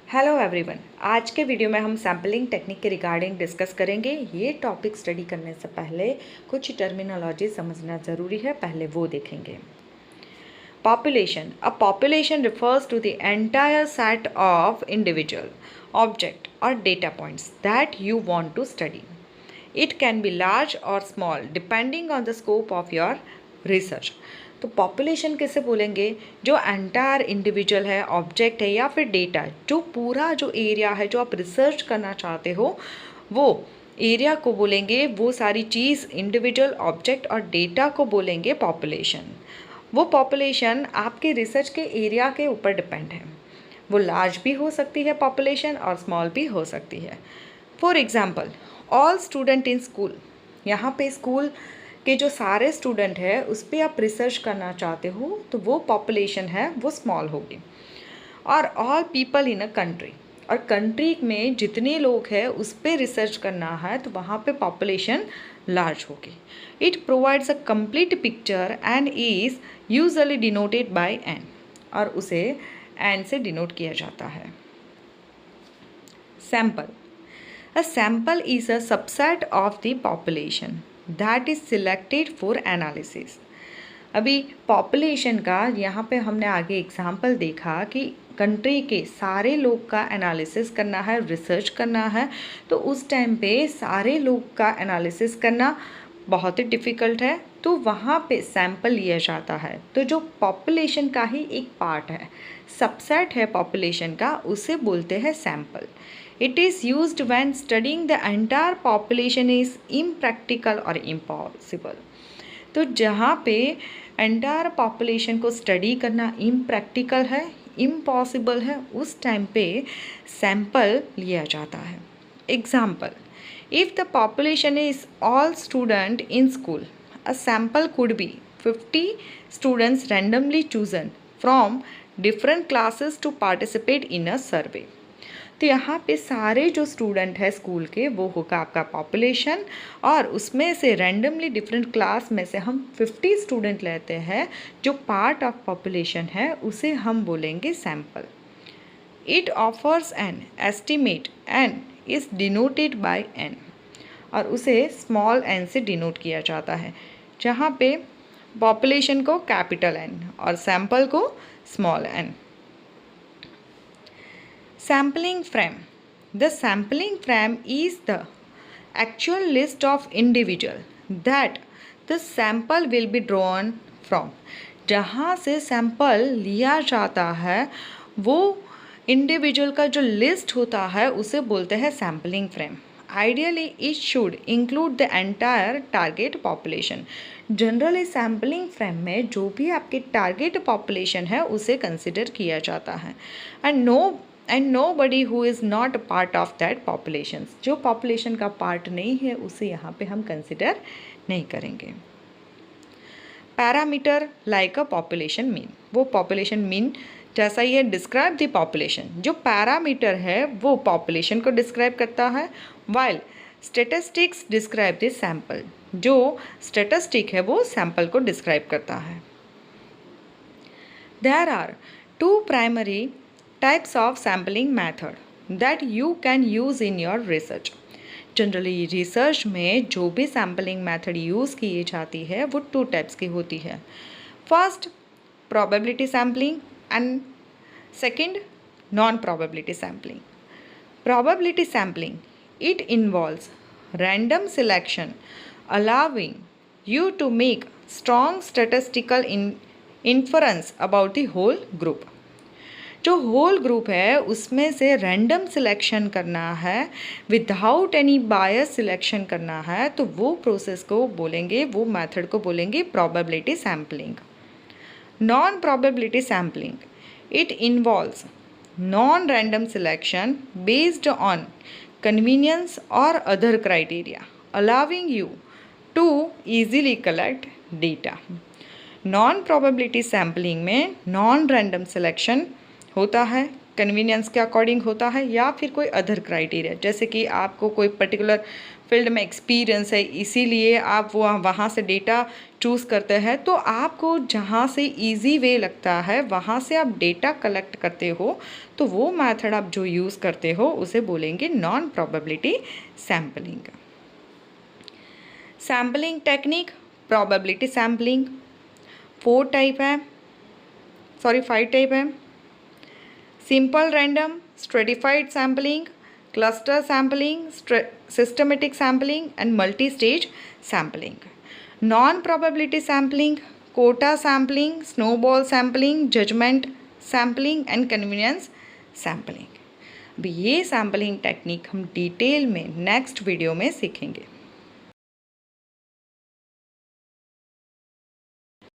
Hello everyone. आज के video में हम सैम्पलिंग टेक्निक के रिगार्डिंग डिस्कस करेंगे। ये टॉपिक स्टडी करने से पहले कुछ टर्मिनोलॉजी समझना ज़रूरी है, पहले वो देखेंगे। Population. A population refers to the entire set of individual, object or data points that you want to study. It can be large or small depending on the scope of your research. तो population कैसे बोलेंगे? जो entire individual है, object है या फिर data, जो पूरा जो एरिया है जो आप रिसर्च करना चाहते हो वो एरिया को बोलेंगे, वो सारी चीज़ इंडिविजुअल, ऑब्जेक्ट और डेटा को बोलेंगे पॉपुलेशन। वो पॉपुलेशन आपके रिसर्च के एरिया के ऊपर डिपेंड है। वो लार्ज भी हो सकती है पॉपुलेशन और स्मॉल भी हो सकती है। For example, all student in school, यहाँ पे स्कूल के जो सारे स्टूडेंट है उस पर आप रिसर्च करना चाहते हो तो वो पॉपुलेशन है वो स्मॉल होगी। और all people in a country, और कंट्री में जितने लोग हैं उस पर रिसर्च करना है तो वहाँ पे पॉपुलेशन लार्ज होगी। It provides a complete picture and is usually denoted by N, और उसे एन से डिनोट किया जाता है। Sample. A sample is a subset of the population that is selected for analysis. अभी पॉपुलेशन का यहाँ पे हमने आगे एग्जाम्पल देखा कि कंट्री के सारे लोग का एनालिसिस करना है, रिसर्च करना है, तो उस टाइम पे सारे लोग का एनालिसिस करना बहुत ही डिफ़िकल्ट है, तो वहाँ पे सैम्पल लिया जाता है। तो जो पॉपुलेशन का ही एक पार्ट है, सबसेट है पॉपुलेशन का, उसे बोलते हैं sample. It is used when studying the entire population is impractical or impossible. तो जहाँ पे एंटायर पॉपुलेशन को स्टडी करना इम्प्रैक्टिकल है, इम्पॉसिबल है, उस टाइम पे सैम्पल लिया जाता है। Example, if the population is all student in school, a sample could be 50 students randomly chosen from different classes to participate in a survey. तो यहाँ पे सारे जो स्टूडेंट है स्कूल के वो होगा आपका पॉपुलेशन, और उसमें से रैंडमली डिफरेंट क्लास में से हम 50 स्टूडेंट लेते हैं, जो पार्ट ऑफ पॉपुलेशन है उसे हम बोलेंगे sample. It offers an estimate and is denoted by N, और उसे स्मॉल एन से डिनोट किया जाता है, जहाँ पे पॉपुलेशन को कैपिटल एन और सैम्पल को small n. Sampling frame. The sampling frame is the actual list of individual that the sample will be drawn from. जहाँ से सैम्पल लिया जाता है वो इंडिविजुअल का जो लिस्ट होता है उसे बोलते हैं sampling frame. Ideally it should include the entire target population. Generally sampling frame में जो भी आपके टारगेट पॉपुलेशन है उसे कंसिडर किया जाता है, and nobody who is not a part of that population. जो पॉपुलेशन का पार्ट नहीं है उसे यहाँ पे हम कंसिडर नहीं करेंगे। Parameter like a population mean, वो पॉपुलेशन मीन जैसा ही है डिस्क्राइब द पॉपुलेशन। जो पैरामीटर है वो पॉपुलेशन को डिस्क्राइब करता है, while statistics describe the sample. जो स्टेटिस्टिक है वो सैम्पल को डिस्क्राइब करता है। There are 2 primary types of sampling method that you can use in your research. Generally research में जो भी सैम्पलिंग मेथड यूज़ की जाती है वो 2 टाइप्स की होती है। First, probability sampling and second, non probability sampling. Probability sampling, it involves random selection allowing you to make strong statistical inference about the whole group. जो होल ग्रुप है उसमें से रैंडम सिलेक्शन करना है, विदाउट एनी बायस selection करना है, तो वो प्रोसेस को बोलेंगे, वो मेथड को बोलेंगे probability sampling. Non probability sampling, it involves non random selection based on convenience और other criteria allowing you to easily collect data. Non probability sampling में नॉन रैंडम सिलेक्शन होता है, कन्वीनियंस के अकॉर्डिंग होता है, या फिर कोई अदर क्राइटेरिया, जैसे कि आपको कोई पर्टिकुलर फील्ड में एक्सपीरियंस है, इसीलिए आप वो वहाँ से डेटा चूज़ करते हैं। तो आपको जहाँ से इजी वे लगता है वहाँ से आप डेटा कलेक्ट करते हो, तो वो मेथड आप जो यूज़ करते हो उसे बोलेंगे non probability sampling. Sampling technique, probability sampling 5 type है। Simple random, stratified sampling, cluster sampling, systematic sampling and multi stage sampling. Non probability sampling, quota sampling, snowball sampling, judgement sampling and convenience sampling. अब ये sampling technique हम detail में next video में सीखेंगे।